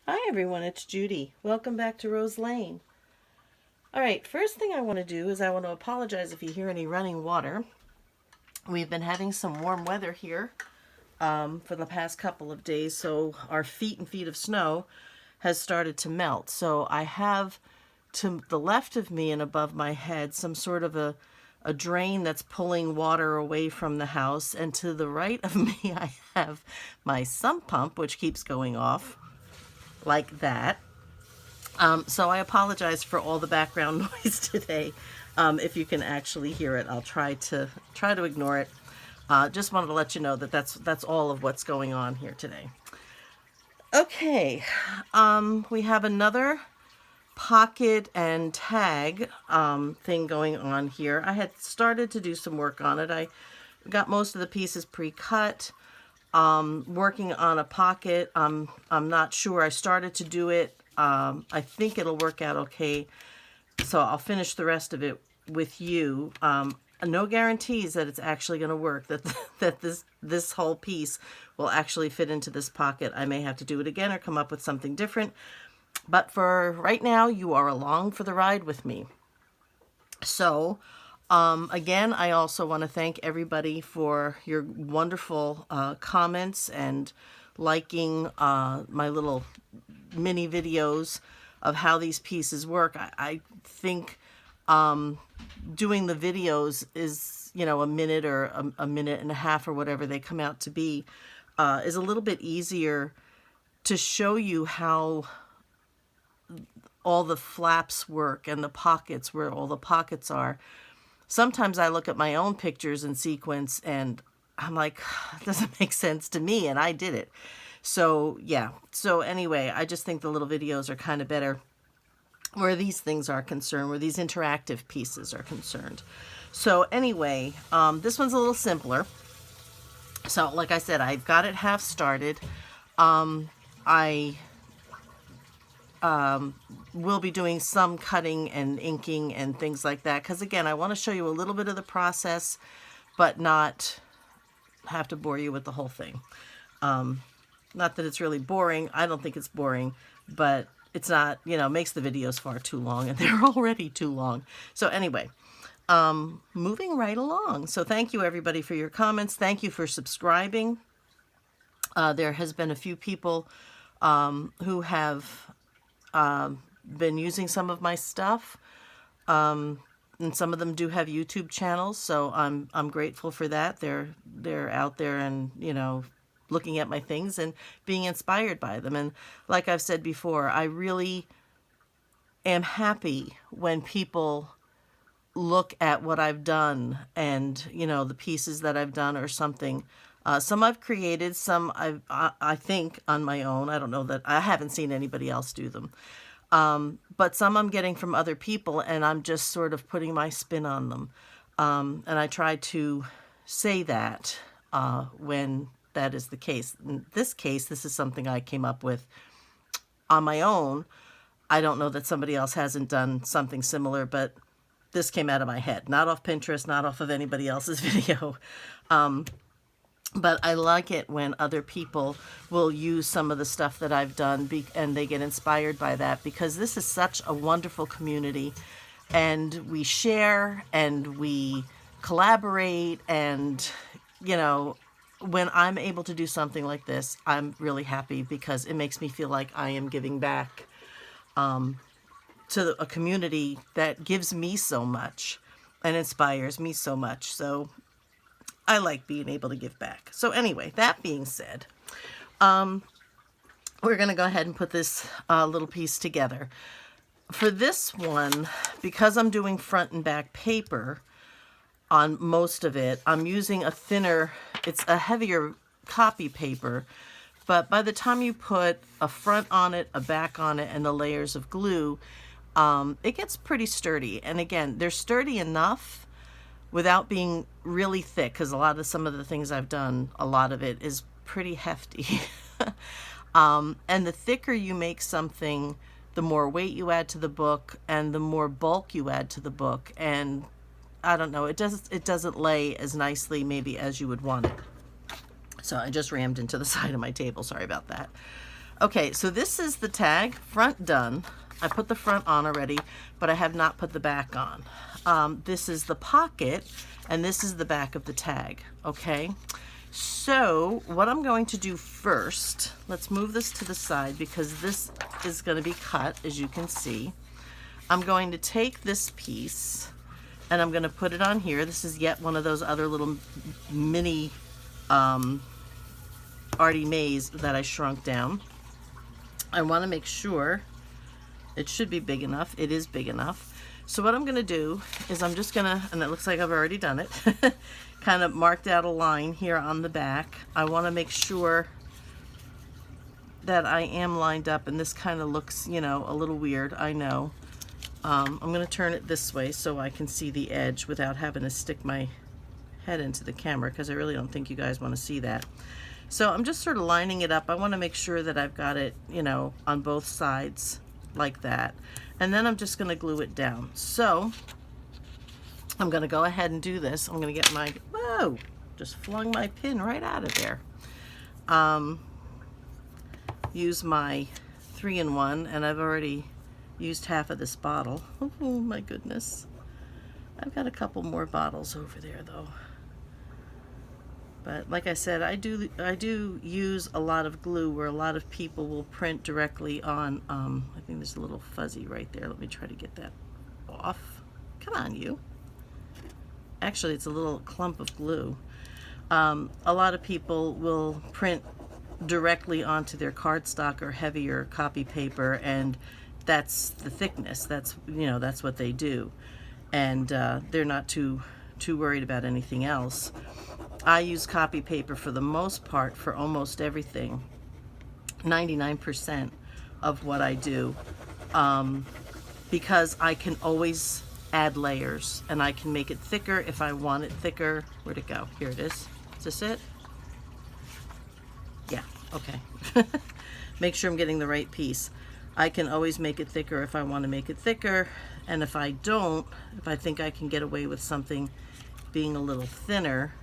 Hi everyone, it's Judy. Welcome back to Rose Lane. Alright, first thing I want to do is I want to apologize if you hear any running water. We've been having some warm weather here for the past couple of days, so our feet and feet of snow has started to melt. So I have to the left of me and above my head some sort of a drain that's pulling water away from the house, and to the right of me I have my sump pump, which keeps going off like that. So I apologize for all the background noise today. If you can actually hear it, I'll try to ignore it. Just wanted to let you know that that's all of what's going on here today. Okay, we have another pocket and tag thing going on here. I had started to do some work on it. I got most of the pieces pre-cut. Working on a pocket. I'm not sure. I started to do it. I think it'll work out okay. So I'll finish the rest of it with you. No guarantees that it's actually going to work, that this whole piece will actually fit into this pocket. I may have to do it again or come up with something different. But for right now, you are along for the ride with me. So, again, I also want to thank everybody for your wonderful comments and liking my little mini videos of how these pieces work. I think doing the videos is, a minute or a minute and a half or whatever they come out to be, is a little bit easier to show you how all the flaps work and the pockets, where all the pockets are. Sometimes I look at my own pictures in sequence and I'm like, it doesn't make sense to me, and I did it. So yeah, so anyway, I just think the little videos are kind of better where these things are concerned, where these interactive pieces are concerned. So anyway, this one's a little simpler. So like I said, I've got it half started. I we'll be doing some cutting and inking and things like that, because again, I want to show you a little bit of the process, but not have to bore you with the whole thing. Not that it's really boring. I don't think it's boring, but it's not, makes the videos far too long, and they're already too long. So anyway, moving right along. So thank you everybody for your comments. Thank you for subscribing. There has been a few people who have been using some of my stuff, and some of them do have YouTube channels, so I'm grateful for that. They're out there and looking at my things and being inspired by them. And like I've said before, I really am happy when people look at what I've done and the pieces that I've done or something. Some I've created, some I think on my own. I don't know, that I haven't seen anybody else do them. But some I'm getting from other people, and I'm just sort of putting my spin on them. And I try to say that when that is the case. In this case, this is something I came up with on my own. I don't know that somebody else hasn't done something similar, but this came out of my head, not off Pinterest, not off of anybody else's video. But I like it when other people will use some of the stuff that I've done and they get inspired by that, because this is such a wonderful community, and we share and we collaborate, and when I'm able to do something like this, I'm really happy, because it makes me feel like I am giving back to a community that gives me so much and inspires me so much. So I like being able to give back. So anyway, that being said, we're going to go ahead and put this little piece together. For this one, because I'm doing front and back paper on most of it, I'm using a thinner, it's a heavier copy paper, but by the time you put a front on it, a back on it, and the layers of glue, it gets pretty sturdy. And again, they're sturdy enough without being really thick, because some of the things I've done, a lot of it is pretty hefty. And the thicker you make something, the more weight you add to the book and the more bulk you add to the book. And I don't know, it doesn't lay as nicely maybe as you would want it. So I just rammed into the side of my table. Sorry about that. Okay, so this is the tag, front done. I put the front on already, but I have not put the back on. This is the pocket, and this is the back of the tag, okay? So what I'm going to do first, let's move this to the side because this is going to be cut, as you can see. I'm going to take this piece and I'm going to put it on here. This is yet one of those other little mini Artie Mays that I shrunk down. I want to make sure it should be big enough. It is big enough. So what I'm going to do is I'm just going to, and it looks like I've already done it, kind of marked out a line here on the back. I want to make sure that I am lined up, and this kind of looks, you know, a little weird, I know. I'm going to turn it this way so I can see the edge without having to stick my head into the camera, because I really don't think you guys want to see that. So I'm just sort of lining it up. I want to make sure that I've got it, you know, on both sides like that. And then I'm just going to glue it down. So I'm going to go ahead and do this. I'm going to get my, whoa, just flung my pin right out of there. Use my 3-in-1, and I've already used half of this bottle. Oh my goodness. I've got a couple more bottles over there though. But like I said, I do use a lot of glue where a lot of people will print directly on, I think there's a little fuzzy right there. Let me try to get that off. Come on, you. Actually, it's a little clump of glue. A lot of people will print directly onto their cardstock or heavier copy paper, and that's the thickness. That's, you know, that's what they do. And they're not too worried about anything else. I use copy paper for the most part for almost everything, 99% of what I do, because I can always add layers, and I can make it thicker if I want it thicker. Where'd it go? Here it is. Is this it? Yeah, okay. Make sure I'm getting the right piece. I can always make it thicker if I want to make it thicker, and if I don't, if I think I can get away with something being a little thinner,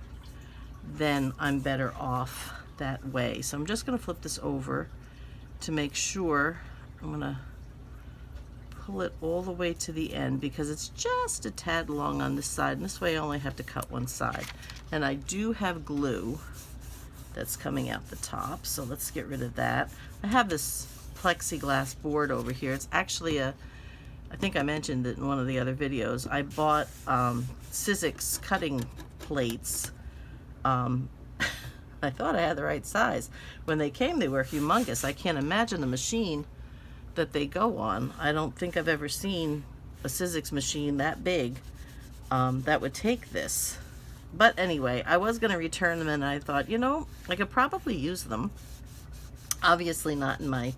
then I'm better off that way. So I'm just going to flip this over to make sure. I'm going to pull it all the way to the end because it's just a tad long on this side, and this way I only have to cut one side. And I do have glue that's coming out the top, so let's get rid of that. I have this plexiglass board over here. It's actually a, I think I mentioned it in one of the other videos. I bought Sizzix cutting plates. I thought I had the right size. When they came, they were humongous. I can't imagine the machine that they go on. I don't think I've ever seen a Sizzix machine that big that would take this. But anyway, I was going to return them, and I thought, you know, I could probably use them. Obviously not in my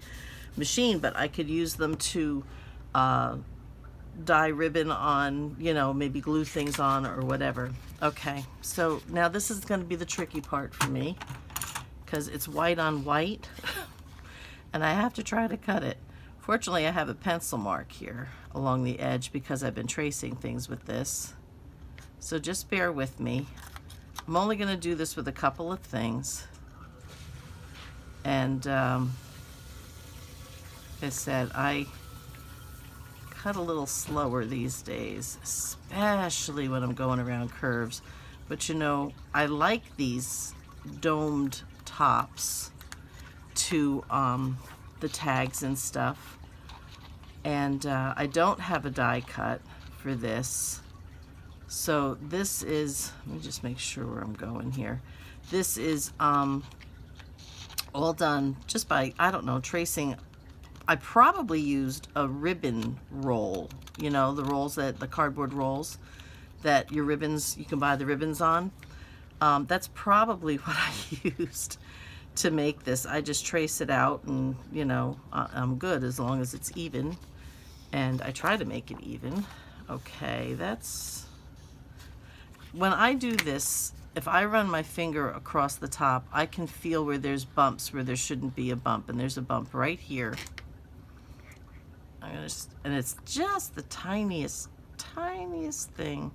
machine, but I could use them to dye ribbon on, you know, maybe glue things on or whatever. Okay, so now this is going to be the tricky part for me because it's white on white and I have to try to cut it. Fortunately, I have a pencil mark here along the edge because I've been tracing things with this. So just bear with me. I'm only going to do this with a couple of things. And like I said, I cut a little slower these days, especially when I'm going around curves. But you know, I like these domed tops to the tags and stuff. And I don't have a die cut for this. So this is, let me just make sure where I'm going here. This is all done just by, I don't know, tracing. I probably used a ribbon roll, you know, the rolls that, the cardboard rolls that your ribbons, you can buy the ribbons on. That's probably what I used to make this. I just trace it out and, you know, I'm good as long as it's even. And I try to make it even. Okay, that's, when I do this, if I run my finger across the top, I can feel where there's bumps where there shouldn't be a bump, and there's a bump right here. And it's just the tiniest thing.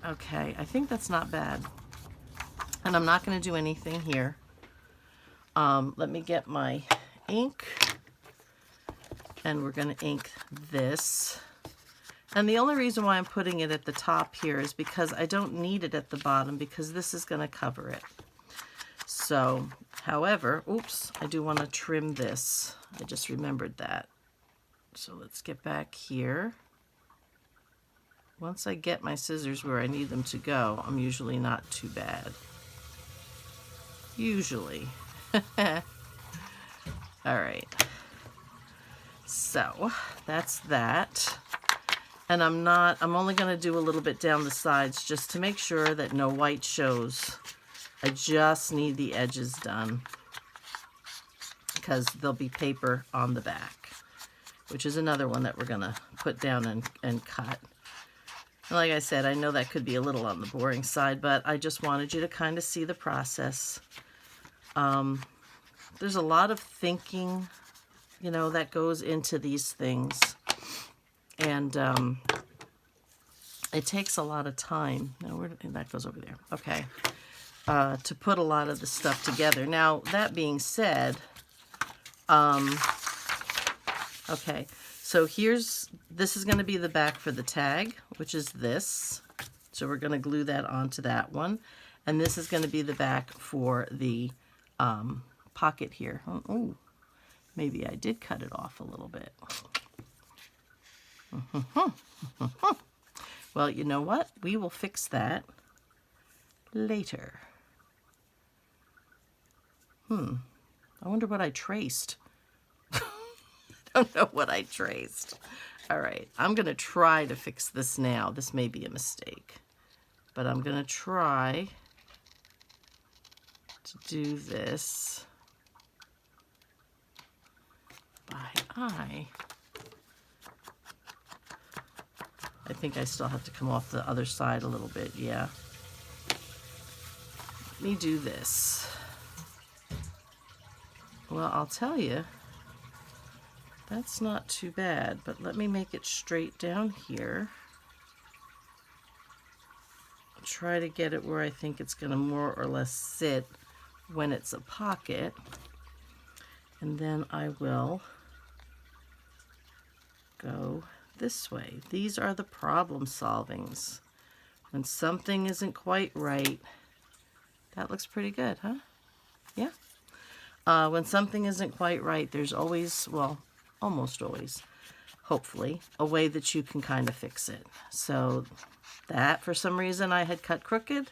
Okay, I think that's not bad. And I'm not going to do anything here. Let me get my ink, and we're going to ink this. And the only reason why I'm putting it at the top here is because I don't need it at the bottom, because this is going to cover it. So, however, oops, I do want to trim this. I just remembered that. So let's get back here. Once I get my scissors where I need them to go, I'm usually not too bad. Usually. All right. So that's that. And I'm only going to do a little bit down the sides just to make sure that no white shows. I just need the edges done because there'll be paper on the back, which is another one that we're going to put down and cut. And like I said, I know that could be a little on the boring side, but I just wanted you to kind of see the process. There's a lot of thinking, you know, that goes into these things. And it takes a lot of time. Now, that goes over there. Okay. To put a lot of the stuff together. Now, that being said, okay, so this is going to be the back for the tag, which is this. So we're going to glue that onto that one. And this is going to be the back for the pocket here. Oh, maybe I did cut it off a little bit. Well, you know what? We will fix that later. I wonder what I traced. I don't know what I traced. All right, I'm going to try to fix this now. This may be a mistake, but I'm going to try to do this by eye. I think I still have to come off the other side a little bit, yeah. Let me do this. Well, I'll tell you, that's not too bad, but let me make it straight down here. I'll try to get it where I think it's going to more or less sit when it's a pocket. And then I will go this way. These are the problem solvings. When something isn't quite right, that looks pretty good, huh? Yeah. When something isn't quite right, there's always, well, almost always, hopefully, a way that you can kind of fix it. So that, for some reason, I had cut crooked,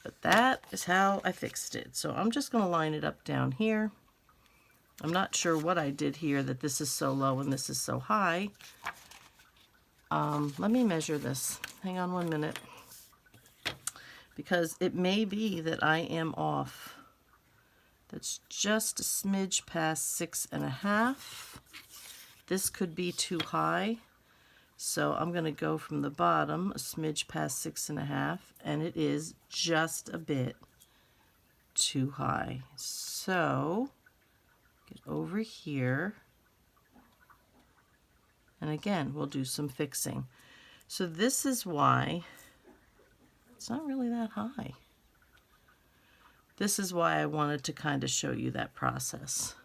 but that is how I fixed it. So I'm just going to line it up down here. I'm not sure what I did here, that this is so low and this is so high. Let me measure this. Hang on 1 minute. Because it may be that I am off. That's just a smidge past 6.5. This could be too high. So I'm going to go from the bottom a smidge past 6.5. And it is just a bit too high. So get over here. And again, we'll do some fixing. So this is why it's not really that high. This is why I wanted to kind of show you that process.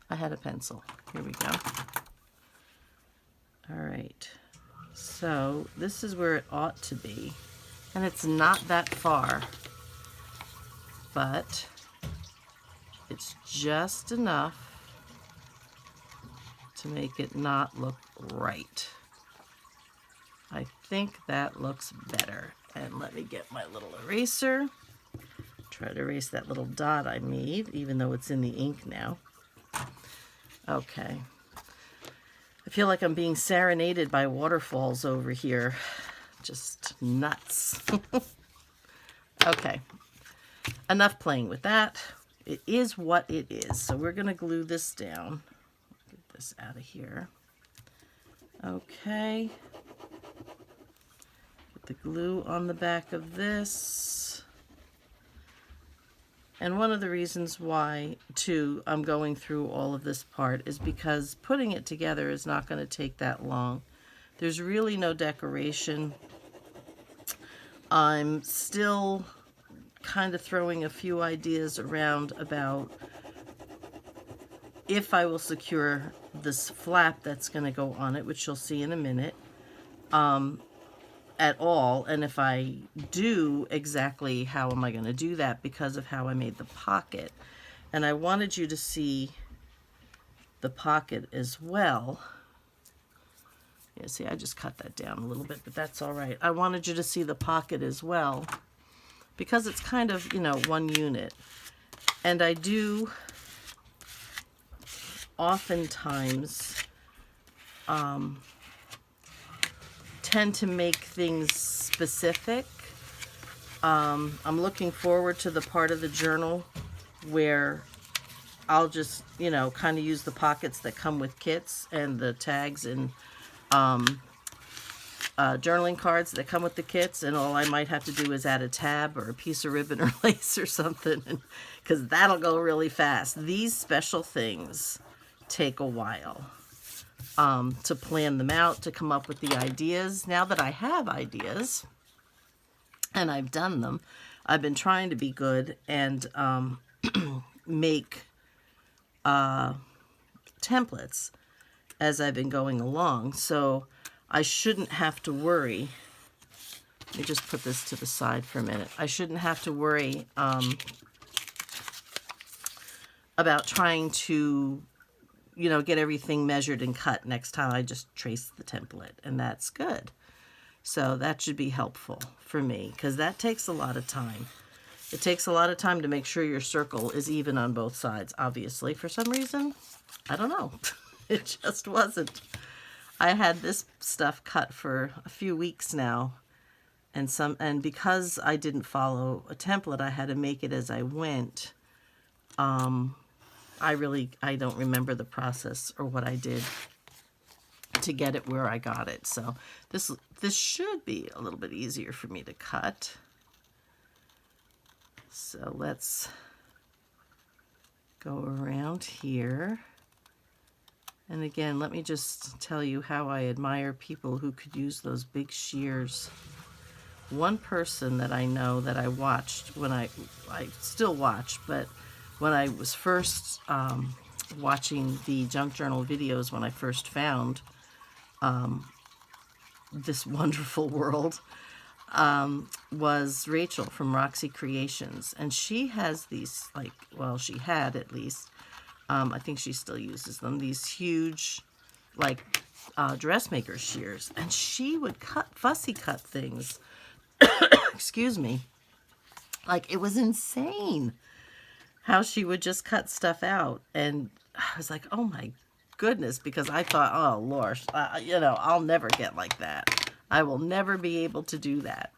I had a pencil. Here we go. All right. So this is where it ought to be. And it's not that far. But it's just enough to make it not look right. I think that looks better. And let me get my little eraser. Try to erase that little dot I made, even though it's in the ink now. Okay. I feel like I'm being serenaded by waterfalls over here. Just nuts. Okay. Enough playing with that. It is what it is. So we're going to glue this down. Get this out of here. Okay. Get the glue on the back of this. And one of the reasons why, too, I'm going through all of this part is because putting it together is not going to take that long. There's really no decoration. I'm still kind of throwing a few ideas around about if I will secure this flap that's going to go on it, which you'll see in a minute, at all. And if I do, exactly how am I going to do that because of how I made the pocket. And I wanted you to see the pocket as well. Yeah, see, I just cut that down a little bit, but that's all right. I wanted you to see the pocket as well because it's kind of, you know, one unit. And I do oftentimes tend to make things specific. I'm looking forward to the part of the journal where I'll just, you know, kind of use the pockets that come with kits and the tags and journaling cards that come with the kits, and all I might have to do is add a tab or a piece of ribbon or lace or something, because that'll go really fast. These special things take a while to plan them out, to come up with the ideas. Now that I have ideas and I've done them, I've been trying to be good and make templates as I've been going along, so I shouldn't have to worry. Let me just put this to the side for a minute. I shouldn't have to worry about trying to, you know, get everything measured and cut next time. I just trace the template, and that's good. So that should be helpful for me, because that takes a lot of time. It takes a lot of time to make sure your circle is even on both sides, obviously. For some reason, I don't know. It just wasn't. I had this stuff cut for a few weeks now, and because I didn't follow a template, I had to make it as I went. I don't remember the process or what I did to get it where I got it. So this should be a little bit easier for me to cut. So let's go around here. And again, let me just tell you how I admire people who could use those big shears. One person that I know that I watched when I still watch, but when I was first watching the junk journal videos, when I first found this wonderful world, was Rachel from Roxy Creations. And she has these, like, well, she had at least, I think she still uses them, these huge, like, dressmaker shears. And she would fussy cut things, excuse me, like, it was insane how she would just cut stuff out. And I was like, oh my goodness, because I thought, oh Lord, you know, I'll never get like that. I will never be able to do that.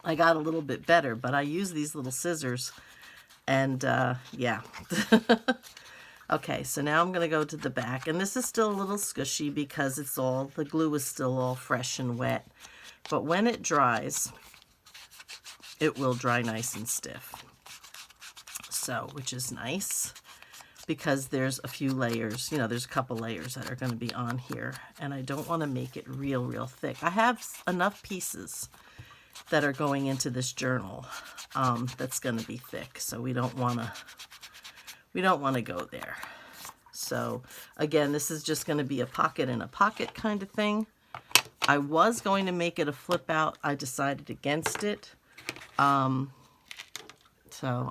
I got a little bit better, but I use these little scissors. And yeah. Okay, so now I'm going to go to the back. And this is still a little squishy because the glue is still all fresh and wet. But when it dries, it will dry nice and stiff. So, which is nice because there's a few layers. You know, there's a couple layers that are going to be on here. And I don't want to make it real thick. I have enough pieces that are going into this journal that's going to be thick, so we don't want to go there. So again, this is just going to be a pocket in a pocket kind of thing. I was going to make it a flip out. I decided against it, so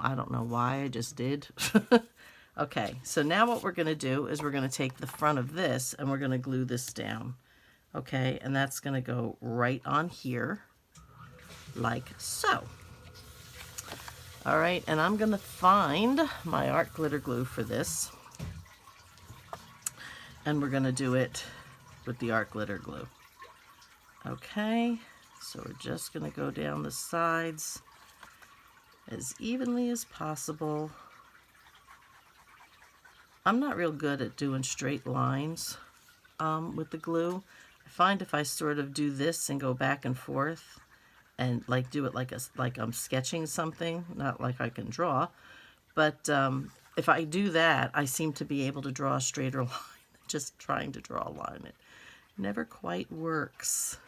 I don't know why. I just did. Okay, so now what we're going to do is we're going to take the front of this and we're going to glue this down. Okay, and that's going to go right on here, like so. All right, and I'm going to find my art glitter glue for this. And we're going to do it with the art glitter glue. Okay, so we're just going to go down the sides as evenly as possible. I'm not real good at doing straight lines with the glue. I find if I sort of do this and go back and forth, and like do it like I'm sketching something, not like I can draw, but if I do that, I seem to be able to draw a straighter line. Just trying to draw a line, it never quite works.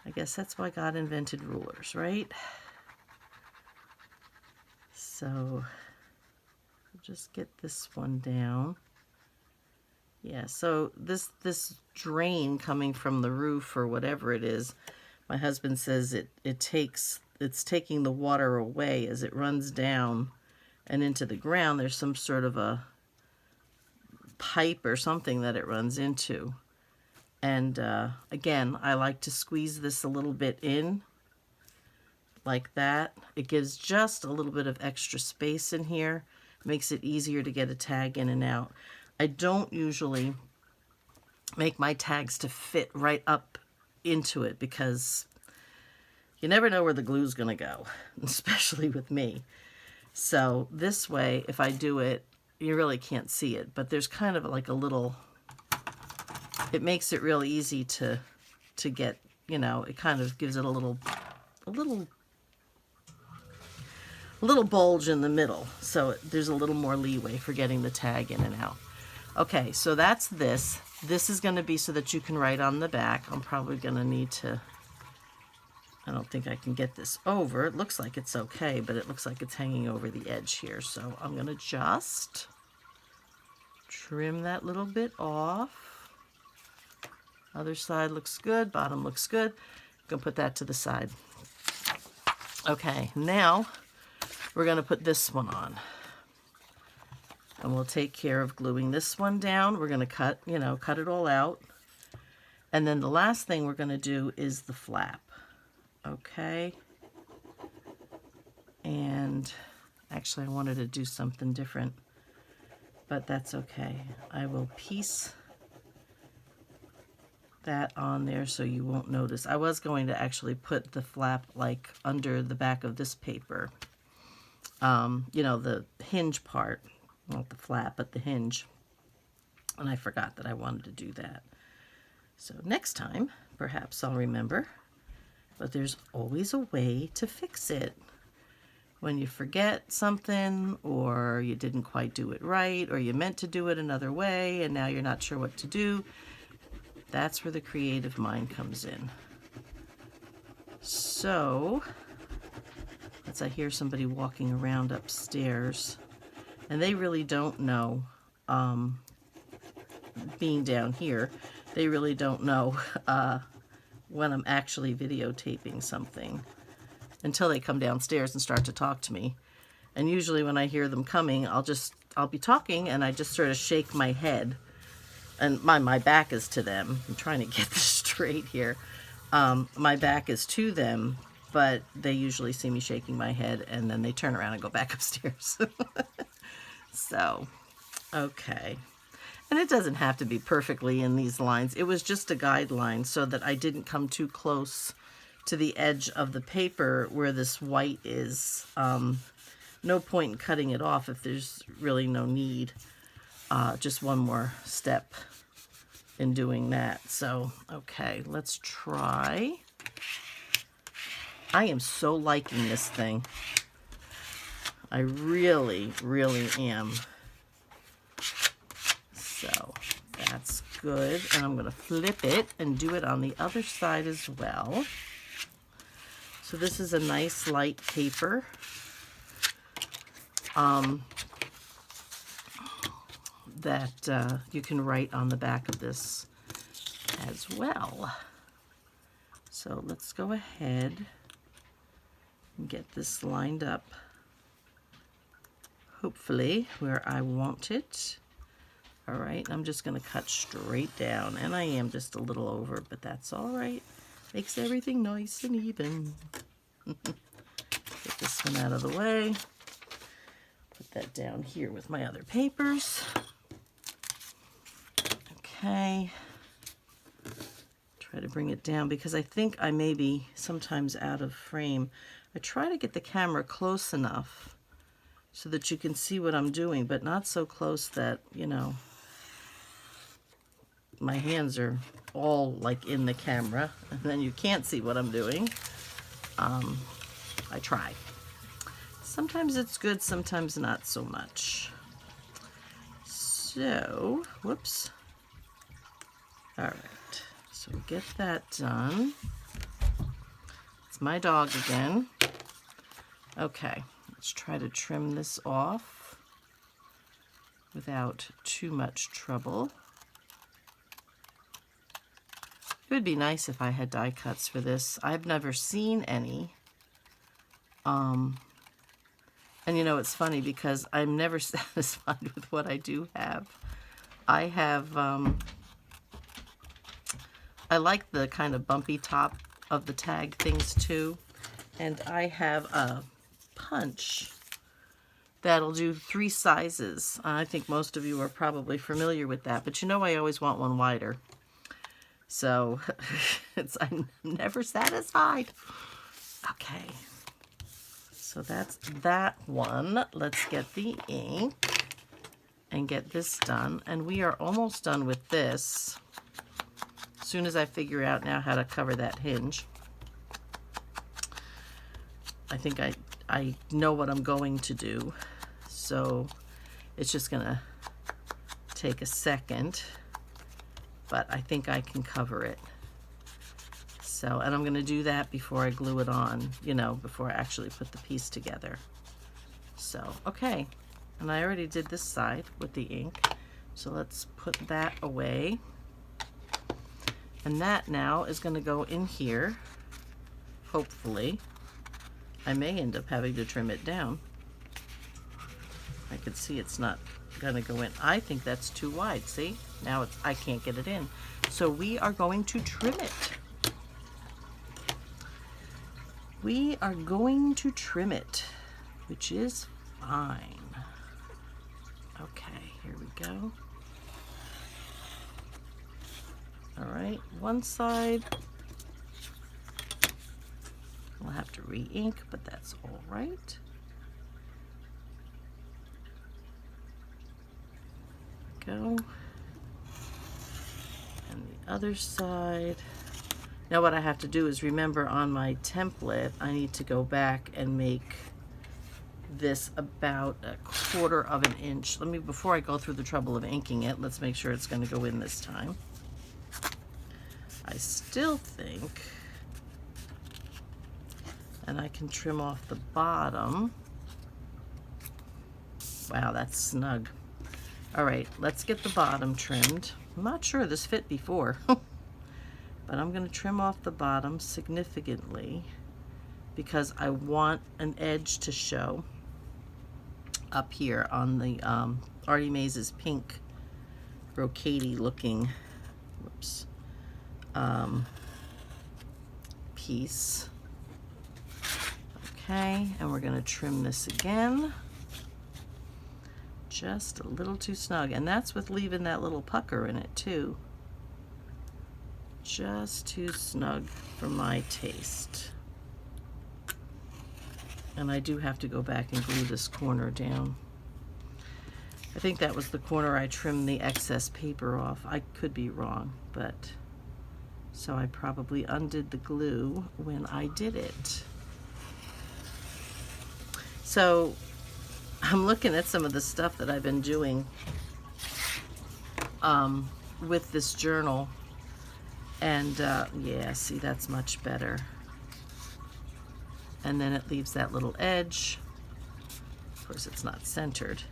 I guess that's why God invented rulers, right? So I'm just get this one down. Yeah, so this drain coming from the roof or whatever it is, my husband says it's taking the water away as it runs down and into the ground. There's some sort of a pipe or something that it runs into. And again, I like to squeeze this a little bit in like that. It gives just a little bit of extra space in here. Makes it easier to get a tag in and out. I don't usually make my tags to fit right up into it because you never know where the glue's going to go, especially with me. So this way, if I do it, you really can't see it, but there's kind of like a little, it makes it real easy to get, you know, it kind of gives it a little bulge in the middle. So there's a little more leeway for getting the tag in and out. Okay, so that's this. This is going to be so that you can write on the back. I'm probably going to need to, I don't think I can get this over. It looks like it's okay, but it looks like it's hanging over the edge here. So I'm going to just trim that little bit off. Other side looks good, bottom looks good. I'm going to put that to the side. Okay, now we're going to put this one on. And we'll take care of gluing this one down. We're going to cut it all out. And then the last thing we're going to do is the flap. Okay. And actually I wanted to do something different, but that's okay. I will piece that on there so you won't notice. I was going to actually put the flap like under the back of this paper. You know, the hinge part. Not the flap, but the hinge. And I forgot that I wanted to do that. So next time, perhaps I'll remember. But there's always a way to fix it. When you forget something, or you didn't quite do it right, or you meant to do it another way, and now you're not sure what to do, that's where the creative mind comes in. So, as I hear somebody walking around upstairs, and they really don't know, being down here, they really don't know when I'm actually videotaping something until they come downstairs and start to talk to me. And usually when I hear them coming, I'll be talking and I just sort of shake my head, and my back is to them. I'm trying to get this straight here. My back is to them, but they usually see me shaking my head and then they turn around and go back upstairs. So, okay. And it doesn't have to be perfectly in these lines. It was just a guideline so that I didn't come too close to the edge of the paper where this white is. No point in cutting it off if there's really no need. Just one more step in doing that. So, okay, let's try. I am so liking this thing. I really, really am. So that's good. And I'm going to flip it and do it on the other side as well. So this is a nice light paper. That you can write on the back of this as well. So let's go ahead and get this lined up, hopefully where I want it. All right, I'm just going to cut straight down, and I am just a little over, but that's all right. Makes everything nice and even. Get this one out of the way. Put that down here with my other papers. Okay. Try to bring it down because I think I may be sometimes out of frame. I try to get the camera close enough so that you can see what I'm doing, but not so close that, you know, my hands are all like in the camera and then you can't see what I'm doing. I try. Sometimes it's good, sometimes not so much. So, whoops. All right, so get that done. It's my dog again. Okay, let's try to trim this off. without too much trouble. It would be nice if I had die cuts for this. I've never seen any. And you know, it's funny because I'm never satisfied with what I do have. I have, I like the kind of bumpy top of the tag things too. And I have a punch that'll do 3 sizes. I think most of you are probably familiar with that, but you know I always want one wider. So I'm never satisfied. Okay, so that's that one. Let's get the ink and get this done. And we are almost done with this. As soon as I figure out now how to cover that hinge. I think I know what I'm going to do. So it's just gonna take a second. But I think I can cover it. So, and I'm going to do that before I glue it on, you know, before I actually put the piece together. So, okay. And I already did this side with the ink. So let's put that away. And that now is going to go in here, hopefully. I may end up having to trim it down. I can see it's not gonna go in. I think that's too wide. See, now I can't get it in, so we are going to trim it. We are going to trim it, which is fine. Okay, here we go. All right, one side we'll have to re-ink, but that's all right. Go. And the other side. Now what I have to do is remember on my template I need to go back and make this about 1/4 of an inch. Let me, before I go through the trouble of inking it, let's make sure it's going to go in this time. I still think, and I can trim off the bottom. Wow, that's snug. All right, let's get the bottom trimmed. I'm not sure this fit before, but I'm going to trim off the bottom significantly because I want an edge to show up here on the Artie Maze's pink brocadey looking piece. Okay, and we're going to trim this again. Just a little too snug, and that's with leaving that little pucker in it too. Just too snug for my taste. And I do have to go back and glue this corner down. I think that was the corner I trimmed the excess paper off. I could be wrong, but so I probably undid the glue when I did it. So I'm looking at some of the stuff that I've been doing with this journal, and yeah, see, that's much better. And then it leaves that little edge. Of course, it's not centered,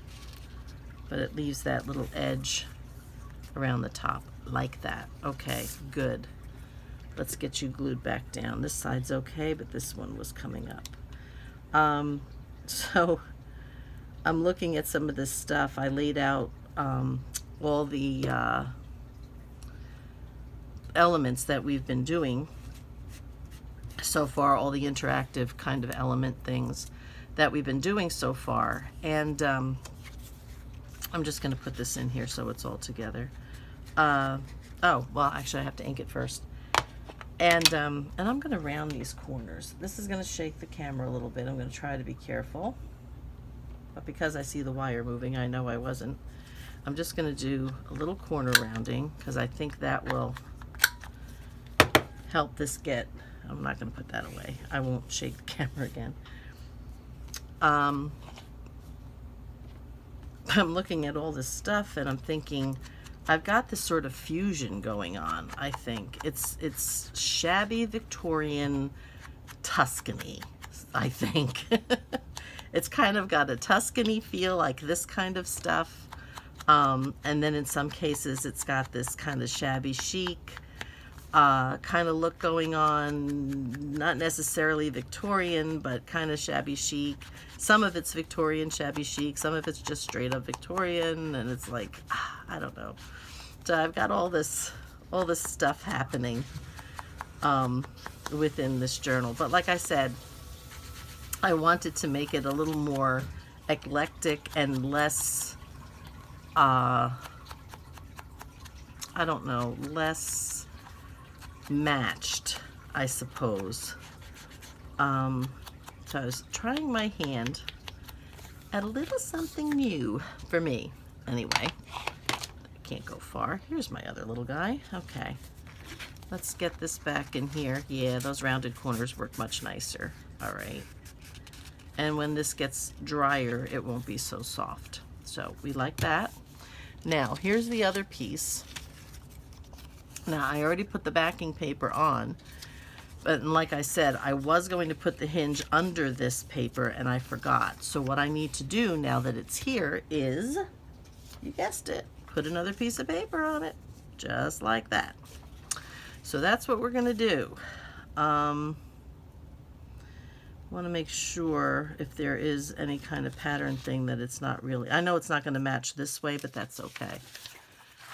but it leaves that little edge around the top like that. Okay, good. Let's get you glued back down. This side's okay, but this one was coming up. So I'm looking at some of this stuff. I laid out all the elements that we've been doing so far, all the interactive kind of element things that we've been doing so far. And I'm just going to put this in here so it's all together. Oh, well, actually I have to ink it first. And I'm going to round these corners. This is going to shake the camera a little bit. I'm going to try to be careful. But because I see the wire moving, I know I wasn't. I'm just going to do a little corner rounding because I think that will help this get... I'm not going to put that away. I won't shake the camera again. I'm looking at all this stuff and I'm thinking, I've got this sort of fusion going on, I think. It's shabby Victorian Tuscany, I think. It's kind of got a Tuscany feel, like this kind of stuff. And then in some cases it's got this kind of shabby chic kind of look going on, not necessarily Victorian, but kind of shabby chic. Some of it's Victorian shabby chic, some of it's just straight up Victorian, and it's like, I don't know. So I've got all this stuff happening within this journal. But like I said, I wanted to make it a little more eclectic and less, I don't know, less matched, I suppose. So I was trying my hand at a little something new for me. Anyway, I can't go far. Here's my other little guy. Okay, let's get this back in here. Yeah, those rounded corners work much nicer. All right. And when this gets drier, it won't be so soft. So we like that. Now, here's the other piece. Now, I already put the backing paper on, but like I said, I was going to put the hinge under this paper and I forgot. So what I need to do now that it's here is, you guessed it, put another piece of paper on it, just like that. So that's what we're gonna do. Want to make sure if there is any kind of pattern thing that it's not really, I know it's not going to match this way, but that's okay.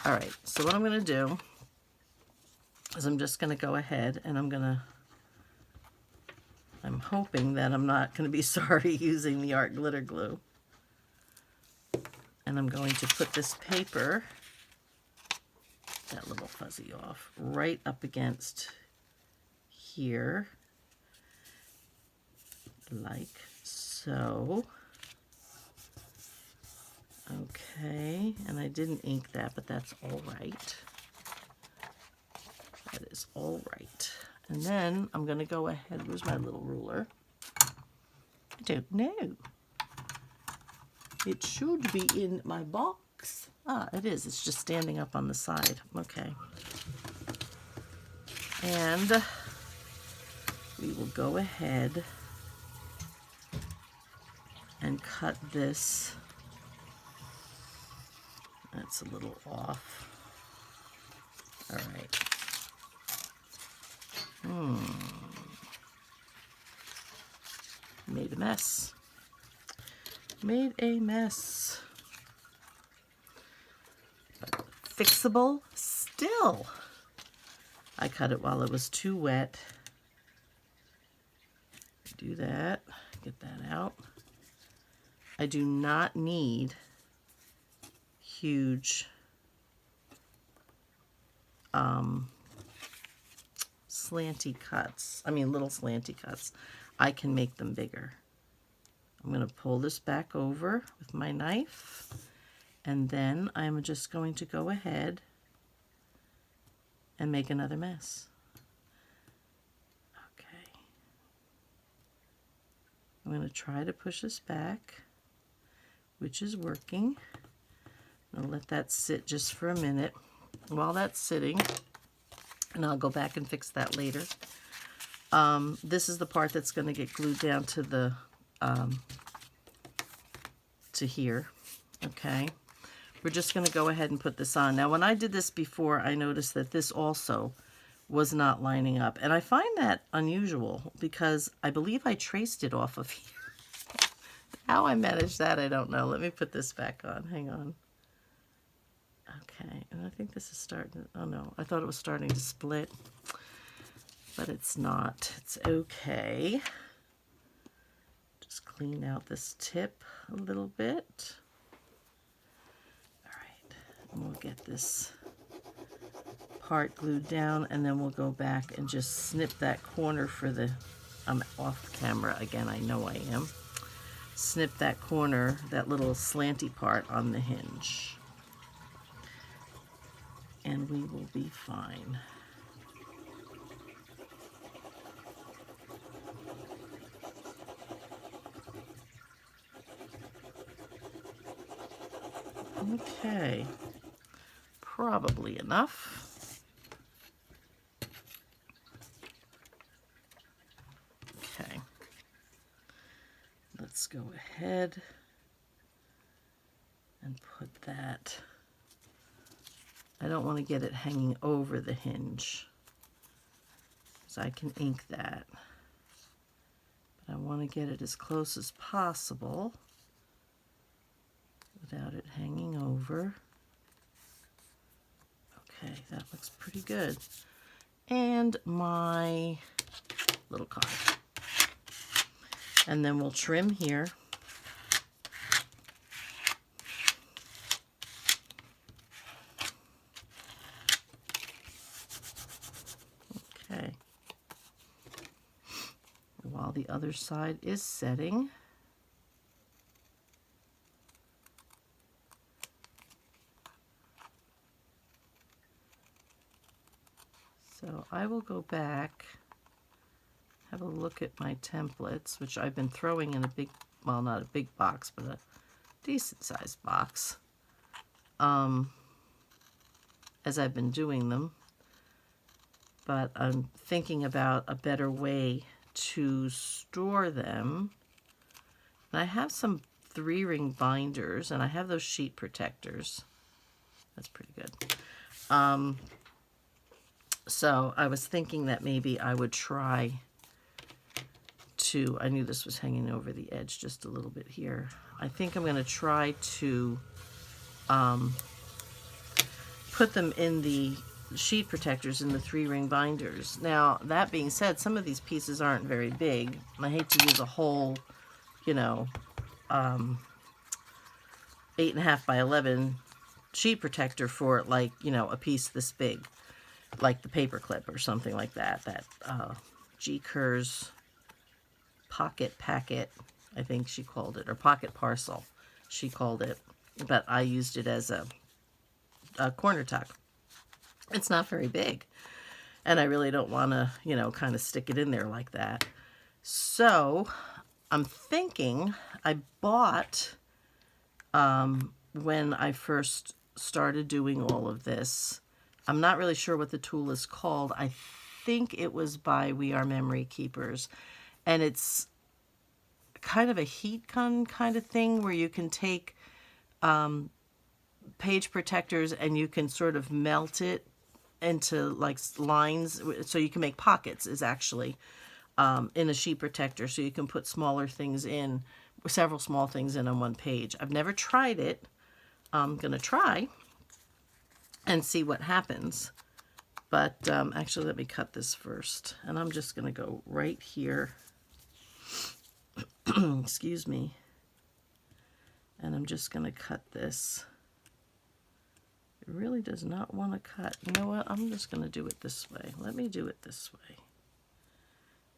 All right, so what I'm going to do is I'm just going to go ahead and I'm hoping that I'm not going to be sorry using the art glitter glue. And I'm going to put this paper, that little fuzzy off, right up against here, like so. Okay, and I didn't ink that, but that's all right. That is all right. And then I'm going to go ahead. Where's my little ruler? I don't know. It should be in my box. Ah, it is. It's just standing up on the side. Okay. And we will go ahead and cut this. That's a little off. All right. Made a mess. Made a mess. But fixable still. I cut it while it was too wet. Do that. Get that out. I do not need huge slanty cuts. I mean little slanty cuts. I can make them bigger. I'm going to pull this back over with my knife, and then I'm just going to go ahead and make another mess. Okay. I'm going to try to push this back, which is working. I'll let that sit just for a minute. While that's sitting, and I'll go back and fix that later. This is the part that's going to get glued down to the to here. Okay, we're just going to go ahead and put this on. Now, when I did this before, I noticed that this also was not lining up, and I find that unusual because I believe I traced it off of here. How I managed that, I don't know. Let me put this back on. Hang on. Okay, and I think this is starting, oh no, I thought it was starting to split, but it's not. It's okay. Just clean out this tip a little bit. All right, and we'll get this part glued down, and then we'll go back and just snip that corner for the, I'm off camera again, I know I am. Snip that corner, that little slanty part on the hinge. And we will be fine. Okay, probably enough. Okay, let's go ahead and put that I don't want to get it hanging over the hinge, so I can ink that. But I want to get it as close as possible without it hanging over. Okay, that looks pretty good. And my little card. And then we'll trim here. Okay. While the other side is setting. So I will go back, have a look at my templates, which I've been throwing in a big, well, not a big box, but a decent sized box, as I've been doing them. But I'm thinking about a better way to store them. And I have some 3-ring binders, and I have those sheet protectors. That's pretty good. So I was thinking that maybe I would try to, I knew this was hanging over the edge just a little bit here. I think I'm going to try to put them in the sheet protectors in the 3-ring binders. Now, that being said, some of these pieces aren't very big. I hate to use a whole, you know, 8.5 by 11 sheet protector for, like, you know, a piece this big, like the paper clip or something like that. That G. Kerr's Pocket Packet, I think she called it, or Pocket Parcel, she called it. But I used it as a corner tuck. It's not very big, and I really don't want to, you know, kind of stick it in there like that. So I'm thinking, I bought, when I first started doing all of this, I'm not really sure what the tool is called. I think it was by We Are Memory Keepers, and it's kind of a heat gun kind of thing where you can take page protectors and you can sort of melt it into like lines, so you can make pockets, is actually in a sheet protector, so you can put smaller things in, several small things in on one page. I've never tried it. I'm gonna try and see what happens, but actually let me cut this first, and I'm just gonna go right here excuse me, and I'm just gonna cut this. It really does not want to cut. You know what? I'm just going to do it this way. Let me do it this way.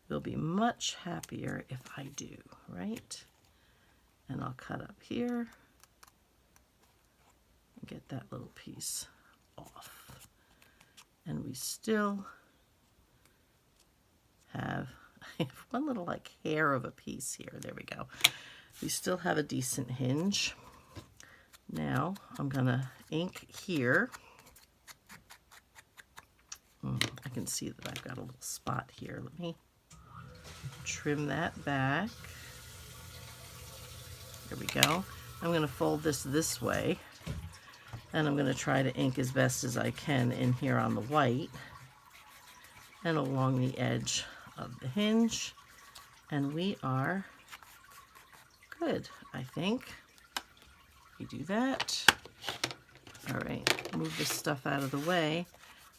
They'll be much happier if I do, right? And I'll cut up here and get that little piece off. And we still have one little like hair of a piece here. There we go. We still have a decent hinge. Now I'm going to ink here. I can see that I've got a little spot here. Let me trim that back. There we go. I'm going to fold this way, and I'm going to try to ink as best as I can in here on the white and along the edge of the hinge, and we are good, I think. You do that. All right, move this stuff out of the way.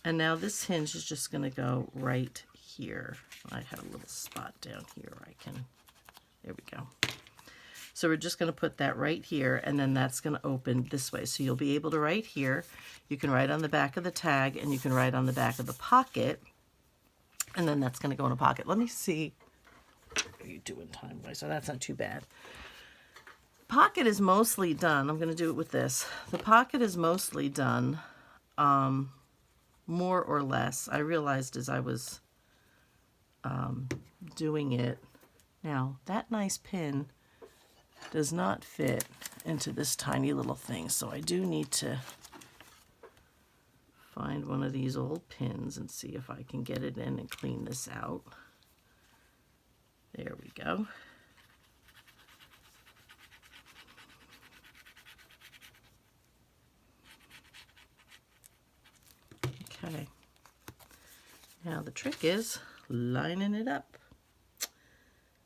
And now this hinge is just going to go right here. I have a little spot down here where I can, there we go. So we're just going to put that right here, and then that's going to open this way. So you'll be able to write here. You can write on the back of the tag, and you can write on the back of the pocket, and then that's going to go in a pocket. Let me see. What are you doing time-wise? So that's not too bad. Pocket is mostly done. I'm going to do it with this. The pocket is mostly done, more or less. I realized as I was doing it. Now, that nice pin does not fit into this tiny little thing, so I do need to find one of these old pins and see if I can get it in and clean this out. There we go. Okay. Now the trick is lining it up.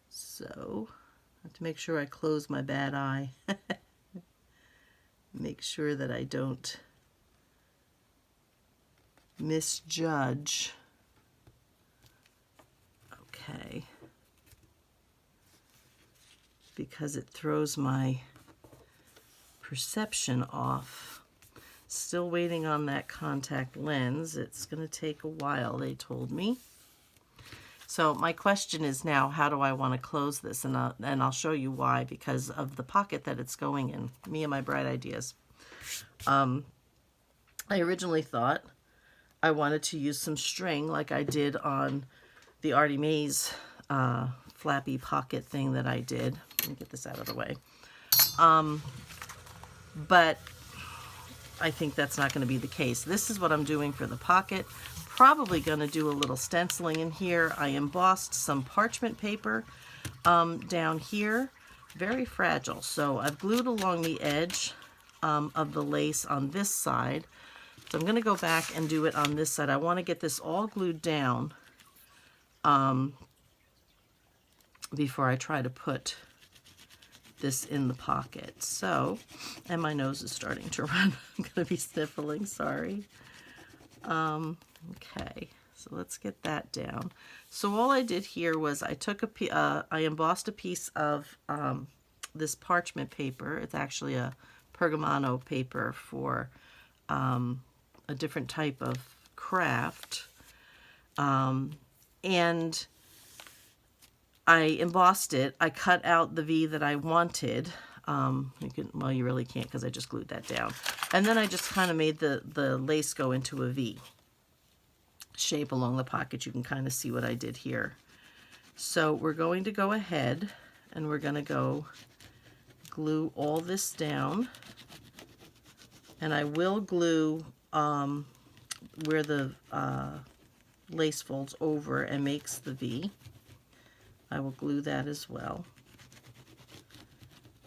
So I have to make sure I close my bad eye. Make sure that I don't misjudge. Okay. Because it throws my perception off. Still waiting on that contact lens. It's going to take a while, they told me. So my question is now, how do I want to close this? And I'll show you why, because of the pocket that it's going in. Me and my bright ideas. I originally thought I wanted to use some string like I did on the Artie Mays flappy pocket thing that I did. Let me get this out of the way. But I think that's not going to be the case. This is what I'm doing for the pocket. Probably going to do a little stenciling in here. I embossed some parchment paper down here. Very fragile. So I've glued along the edge of the lace on this side. So I'm going to go back and do it on this side. I want to get this all glued down before I try to put this in the pocket. So, and my nose is starting to run. I'm going to be sniffling, sorry. Okay, so let's get that down. So all I did here was I took I embossed a piece of this parchment paper. It's actually a pergamano paper for a different type of craft. And I embossed it. I cut out the V that I wanted. Well, you really can't because I just glued that down. And then I just kind of made the lace go into a V shape along the pocket. You can kind of see what I did here. So we're going to go ahead and we're going to go glue all this down. And I will glue where the lace folds over and makes the V. I will glue that as well.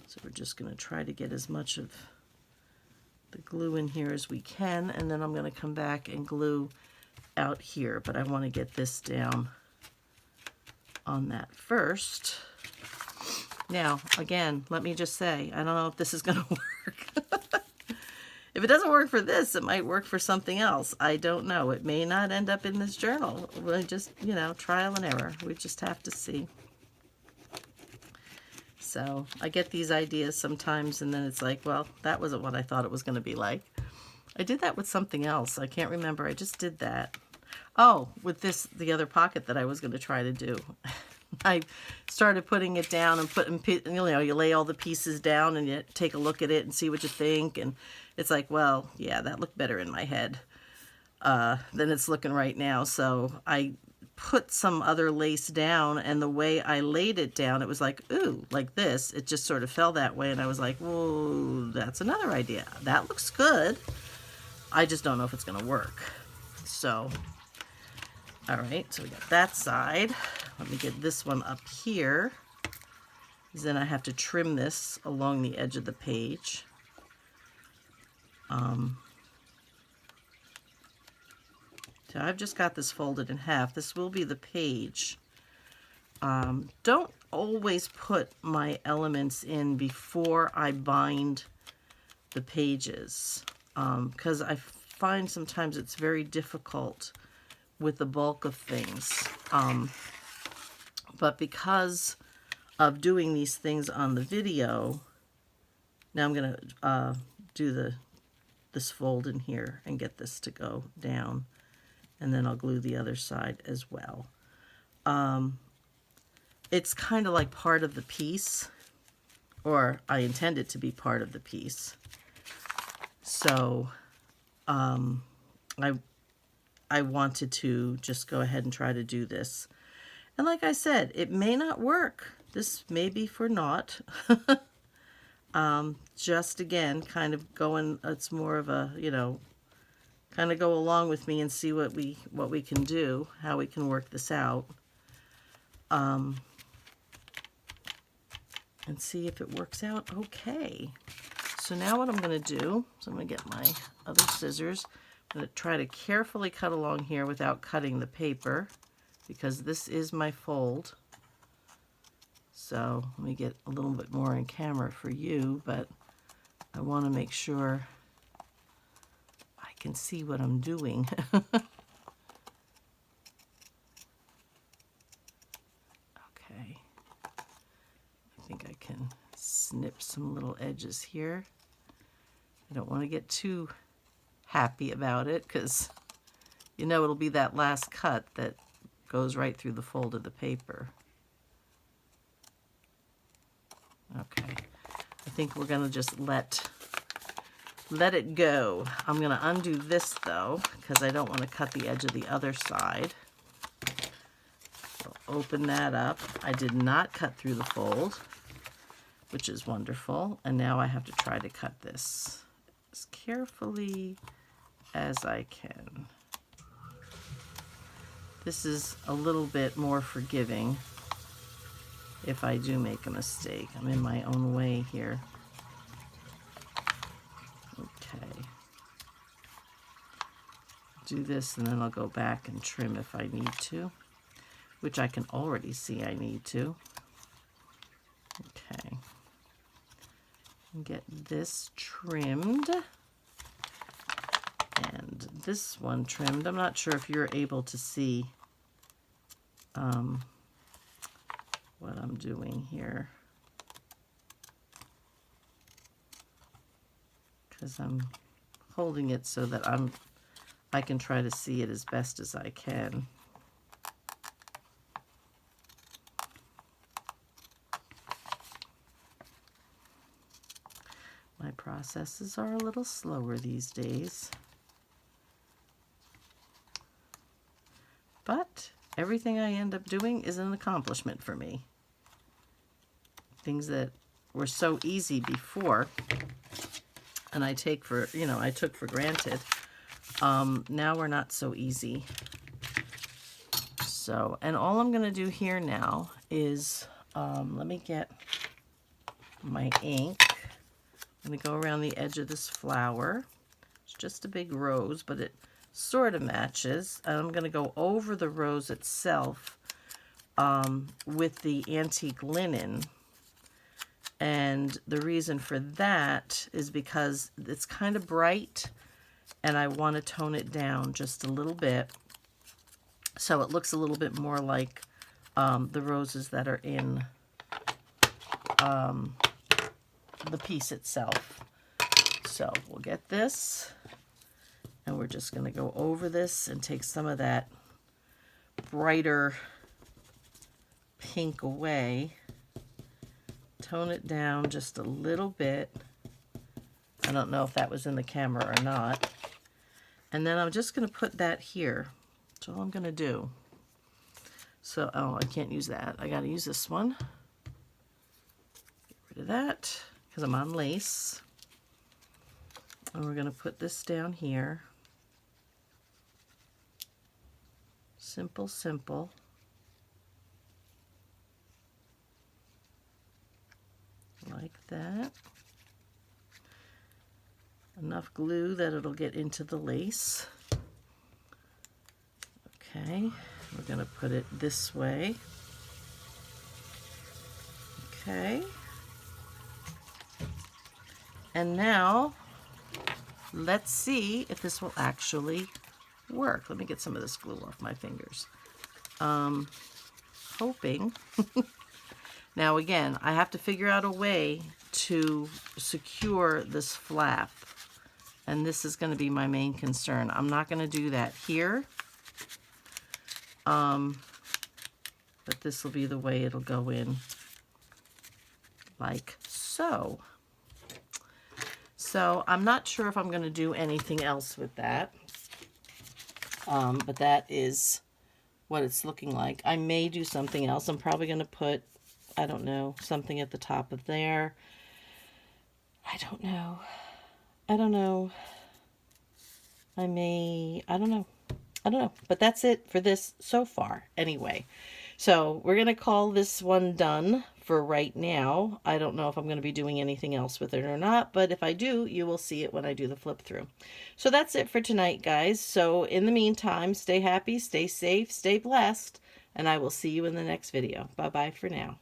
So we're just going to try to get as much of the glue in here as we can, and then I'm going to come back and glue out here, but I want to get this down on that first. Now, again, let me just say, I don't know if this is going to work. If it doesn't work for this, it might work for something else. I don't know. It may not end up in this journal. We'll just, you know, trial and error. We just have to see. So I get these ideas sometimes, and then it's like, well, that wasn't what I thought it was going to be like. I did that with something else. I can't remember. I just did that. Oh, with this, the other pocket that I was going to try to do. I started putting it down and putting, you know, you lay all the pieces down and you take a look at it and see what you think. And it's like, well, yeah, that looked better in my head than it's looking right now. So I put some other lace down, and the way I laid it down, it was like, ooh, like this. It just sort of fell that way. And I was like, whoa, that's another idea. That looks good. I just don't know if it's going to work. So, all right, so we got that side. Let me get this one up here. Then I have to trim this along the edge of the page. So I've just got this folded in half. This will be the page. Don't always put my elements in before I bind the pages, because I find sometimes it's very difficult with the bulk of things. But because of doing these things on the video, now I'm going to do this fold in here and get this to go down. And then I'll glue the other side as well. It's kind of like part of the piece, or I intend it to be part of the piece. So I wanted to just go ahead and try to do this. And like I said, it may not work. This may be for naught. Just again, kind of going, it's more of a, you know, kind of go along with me and see what we can do, how we can work this out. And see if it works out okay. So now what I'm going to do is I'm going to get my other scissors. I'm going to try to carefully cut along here without cutting the paper, because this is my fold. So let me get a little bit more in camera for you, but I want to make sure I can see what I'm doing. Okay. I think I can snip some little edges here. I don't want to get too happy about it, because you know it'll be that last cut that goes right through the fold of the paper. Okay, I think we're gonna just let it go. I'm gonna undo this though, because I don't want to cut the edge of the other side. So open that up. I did not cut through the fold, which is wonderful. And now I have to try to cut this as carefully as I can. This is a little bit more forgiving if I do make a mistake. I'm in my own way here. Okay. Do this and then I'll go back and trim if I need to, which I can already see I need to. Okay. Get this trimmed. And this one trimmed. I'm not sure if you're able to see what I'm doing here, because I'm holding it so that I can try to see it as best as I can. My processes are a little slower these days. But everything I end up doing is an accomplishment for me. Things that were so easy before, and I took for granted, now we're not so easy. So, and all I'm going to do here now is, let me get my ink. I'm going to go around the edge of this flower. It's just a big rose, but it sort of matches. And I'm going to go over the rose itself with the antique linen. And the reason for that is because it's kind of bright and I want to tone it down just a little bit so it looks a little bit more like the roses that are in the piece itself. So we'll get this and we're just going to go over this and take some of that brighter pink away. Tone it down just a little bit. I don't know if that was in the camera or not. And then I'm just going to put that here. That's all I'm going to do. So, oh, I can't use that. I got to use this one. Get rid of that because I'm on lace. And we're going to put this down here. Simple, simple. Like that. Enough glue that it'll get into the lace. Okay, we're going to put it this way. Okay. And now, let's see if this will actually work. Let me get some of this glue off my fingers. Hoping. Now again, I have to figure out a way to secure this flap. And this is going to be my main concern. I'm not going to do that here. But this will be the way it'll go in. Like so. So I'm not sure if I'm going to do anything else with that. But that is what it's looking like. I may do something else. I'm probably going to put, I don't know, something at the top of there. I don't know. I don't know. I don't know. But that's it for this so far anyway. So we're going to call this one done for right now. I don't know if I'm going to be doing anything else with it or not, but if I do, you will see it when I do the flip through. So that's it for tonight, guys. So in the meantime, stay happy, stay safe, stay blessed, and I will see you in the next video. Bye-bye for now.